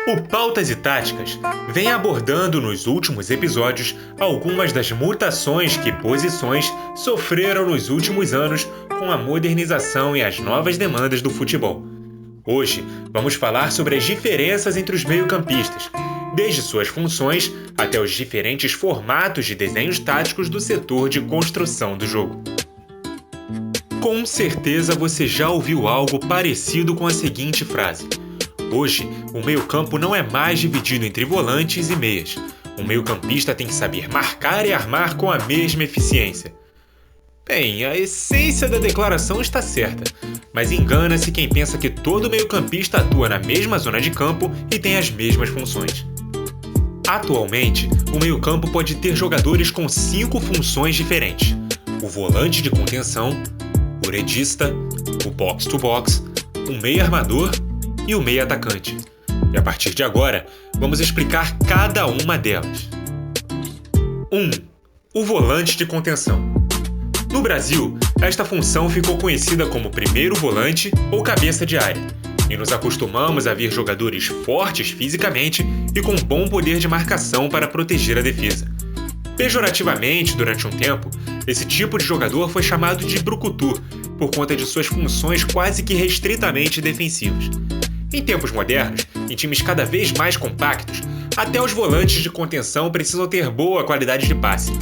O Pautas e Táticas vem abordando nos últimos episódios algumas das mutações que posições sofreram nos últimos anos com a modernização e as novas demandas do futebol. Hoje vamos falar sobre as diferenças entre os meio-campistas, desde suas funções até os diferentes formatos de desenhos táticos do setor de construção do jogo. Com certeza você já ouviu algo parecido com a seguinte frase: hoje, o meio-campo não é mais dividido entre volantes e meias. O meio-campista tem que saber marcar e armar com a mesma eficiência. Bem, a essência da declaração está certa, mas engana-se quem pensa que todo meio-campista atua na mesma zona de campo e tem as mesmas funções. Atualmente, o meio-campo pode ter jogadores com 5 funções diferentes: o volante de contenção, o redista, o box-to-box, o meio-armador e o meio atacante. E a partir de agora, vamos explicar cada uma delas. 1. O volante de contenção. No Brasil, esta função ficou conhecida como primeiro volante ou cabeça de área, e nos acostumamos a ver jogadores fortes fisicamente e com bom poder de marcação para proteger a defesa. Pejorativamente, durante um tempo, esse tipo de jogador foi chamado de brucutu, por conta de suas funções quase que restritamente defensivas. Em tempos modernos, em times cada vez mais compactos, até os volantes de contenção precisam ter boa qualidade de passe.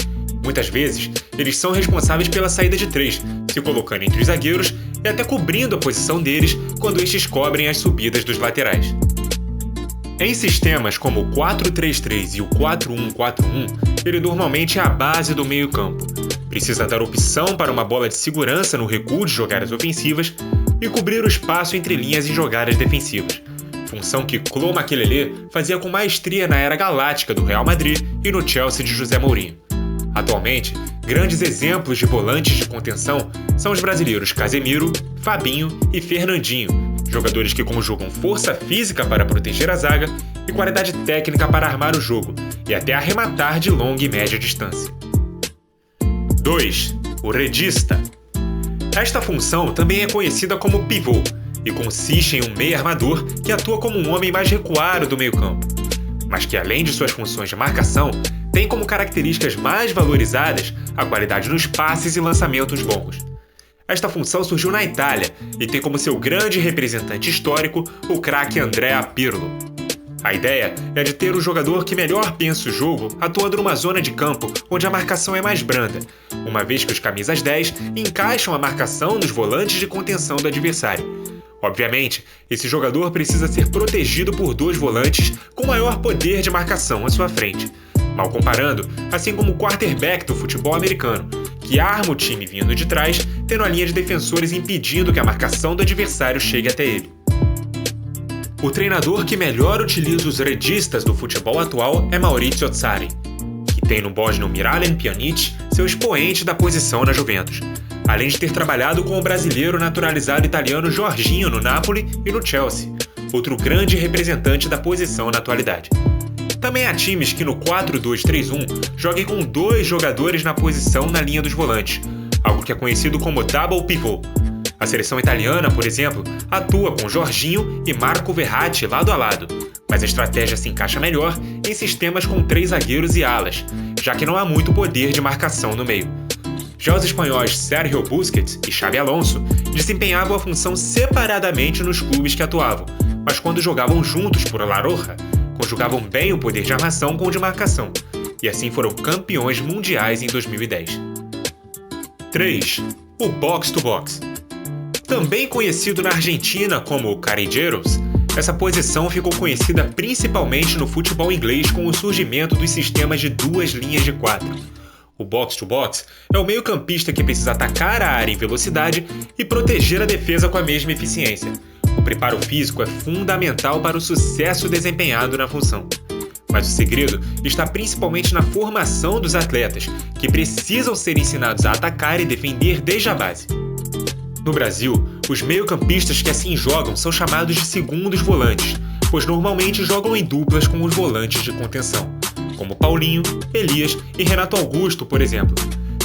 Muitas vezes, eles são responsáveis pela saída de 3, se colocando entre os zagueiros e até cobrindo a posição deles quando estes cobrem as subidas dos laterais. Em sistemas como o 4-3-3 e o 4-1-4-1, ele normalmente é a base do meio-campo. Precisa dar opção para uma bola de segurança no recuo de jogadas ofensivas e cobrir o espaço entre linhas em jogadas defensivas, função que Clô Makelele fazia com maestria na era galáctica do Real Madrid e no Chelsea de José Mourinho. Atualmente, grandes exemplos de volantes de contenção são os brasileiros Casemiro, Fabinho e Fernandinho, jogadores que conjugam força física para proteger a zaga e qualidade técnica para armar o jogo e até arrematar de longa e média distância. 2. O redista. Esta função também é conhecida como pivô e consiste em um meio-armador que atua como um homem mais recuado do meio-campo, mas que, além de suas funções de marcação, tem como características mais valorizadas a qualidade nos passes e lançamentos longos. Esta função surgiu na Itália e tem como seu grande representante histórico o craque Andrea Pirlo. A ideia é de ter um jogador que melhor pensa o jogo atuando numa zona de campo onde a marcação é mais branda, uma vez que os camisas 10 encaixam a marcação nos volantes de contenção do adversário. Obviamente, esse jogador precisa ser protegido por 2 volantes com maior poder de marcação à sua frente. Mal comparando, assim como o quarterback do futebol americano, que arma o time vindo de trás, tendo a linha de defensores impedindo que a marcação do adversário chegue até ele. O treinador que melhor utiliza os redistas do futebol atual é Maurizio Sarri, que tem no bósnio Miralem Pjanic seu expoente da posição na Juventus, além de ter trabalhado com o brasileiro naturalizado italiano Jorginho no Napoli e no Chelsea, outro grande representante da posição na atualidade. Também há times que no 4-2-3-1 joguem com 2 jogadores na posição na linha dos volantes, algo que é conhecido como double pivot. A seleção italiana, por exemplo, atua com Jorginho e Marco Verratti lado a lado, mas a estratégia se encaixa melhor em sistemas com 3 zagueiros e alas, já que não há muito poder de marcação no meio. Já os espanhóis Sergio Busquets e Xabi Alonso desempenhavam a função separadamente nos clubes que atuavam, mas quando jogavam juntos por La Roja, conjugavam bem o poder de armação com o de marcação, e assim foram campeões mundiais em 2010. 3. O box-to-box. Também conhecido na Argentina como carrilleiros, essa posição ficou conhecida principalmente no futebol inglês com o surgimento dos sistemas de 2 linhas de 4. O box-to-box é o meio-campista que precisa atacar a área em velocidade e proteger a defesa com a mesma eficiência. O preparo físico é fundamental para o sucesso desempenhado na função. Mas o segredo está principalmente na formação dos atletas, que precisam ser ensinados a atacar e defender desde a base. No Brasil, os meio-campistas que assim jogam são chamados de segundos volantes, pois normalmente jogam em duplas com os volantes de contenção, como Paulinho, Elias e Renato Augusto, por exemplo,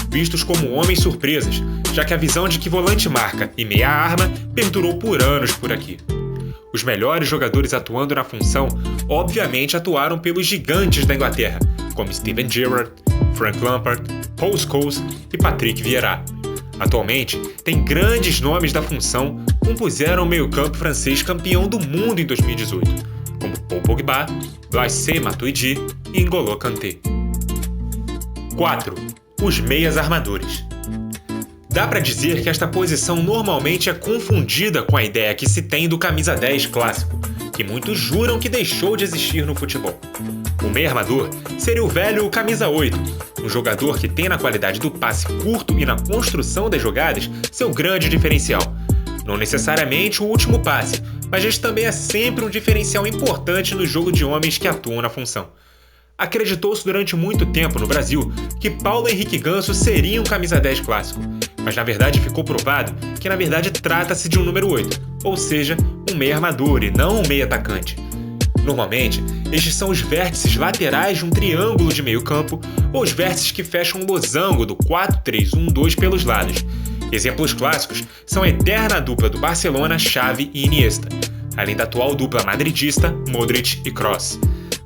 vistos como homens surpresas, já que a visão de que volante marca e meia arma perdurou por anos por aqui. Os melhores jogadores atuando na função obviamente atuaram pelos gigantes da Inglaterra, como Steven Gerrard, Frank Lampard, Paul Scholes e Patrick Vieira. Atualmente, tem grandes nomes da função que compuseram o meio-campo francês campeão do mundo em 2018, como Paul Pogba, Blaise Matuidi e N'Golo Kanté. 4. Os meias armadores. Dá para dizer que esta posição normalmente é confundida com a ideia que se tem do camisa 10 clássico, que muitos juram que deixou de existir no futebol. O meia armador seria o velho camisa 8, um jogador que tem na qualidade do passe curto e na construção das jogadas seu grande diferencial. Não necessariamente o último passe, mas este também é sempre um diferencial importante no jogo de homens que atuam na função. Acreditou-se durante muito tempo no Brasil que Paulo Henrique Ganso seria um camisa 10 clássico, mas na verdade ficou provado que na verdade trata-se de um número 8, ou seja, um meia armador e não um meia atacante. Normalmente, estes são os vértices laterais de um triângulo de meio campo ou os vértices que fecham o losango do 4-3-1-2 pelos lados. Exemplos clássicos são a eterna dupla do Barcelona, Xavi e Iniesta, além da atual dupla madridista, Modric e Kroos.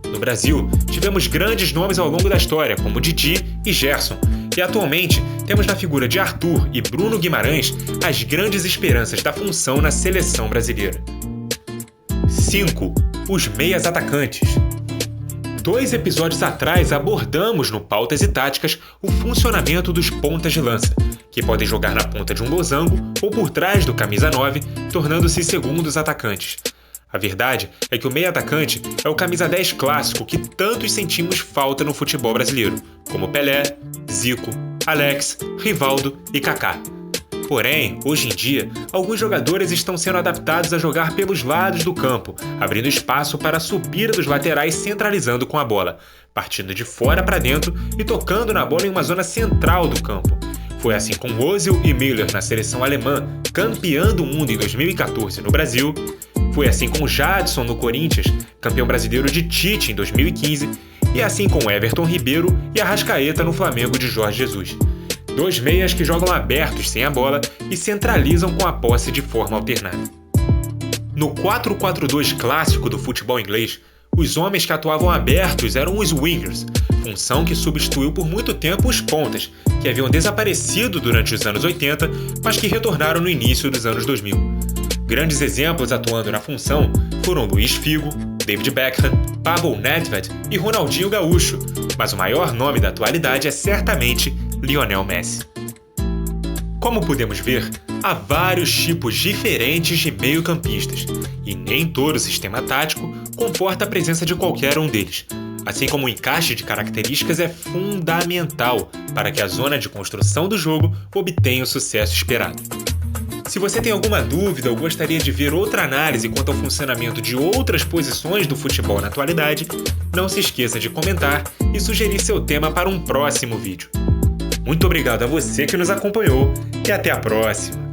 No Brasil, tivemos grandes nomes ao longo da história, como Didi e Gerson, e atualmente temos na figura de Arthur e Bruno Guimarães as grandes esperanças da função na seleção brasileira. 5. Os meias atacantes. 2 episódios atrás abordamos no Pautas e Táticas o funcionamento dos pontas de lança, que podem jogar na ponta de um losango ou por trás do camisa 9, tornando-se segundos atacantes. A verdade é que o meia atacante é o camisa 10 clássico que tantos sentimos falta no futebol brasileiro, como Pelé, Zico, Alex, Rivaldo e Kaká. Porém, hoje em dia, alguns jogadores estão sendo adaptados a jogar pelos lados do campo, abrindo espaço para a subida dos laterais centralizando com a bola, partindo de fora para dentro e tocando na bola em uma zona central do campo. Foi assim com Özil e Müller na seleção alemã, campeã do mundo em 2014 no Brasil. Foi assim com Jadson no Corinthians, campeão brasileiro de Tite em 2015. E assim com Everton Ribeiro e Arrascaeta no Flamengo de Jorge Jesus. 2 meias que jogam abertos sem a bola e centralizam com a posse de forma alternada. No 4-4-2 clássico do futebol inglês, os homens que atuavam abertos eram os wingers, função que substituiu por muito tempo os pontas, que haviam desaparecido durante os anos 80, mas que retornaram no início dos anos 2000. Grandes exemplos atuando na função foram Luís Figo, David Beckham, Pavel Nedved e Ronaldinho Gaúcho, mas o maior nome da atualidade é certamente Lionel Messi. Como podemos ver, há vários tipos diferentes de meio-campistas, e nem todo sistema tático comporta a presença de qualquer um deles, assim como o encaixe de características é fundamental para que a zona de construção do jogo obtenha o sucesso esperado. Se você tem alguma dúvida ou gostaria de ver outra análise quanto ao funcionamento de outras posições do futebol na atualidade, não se esqueça de comentar e sugerir seu tema para um próximo vídeo. Muito obrigado a você que nos acompanhou e até a próxima!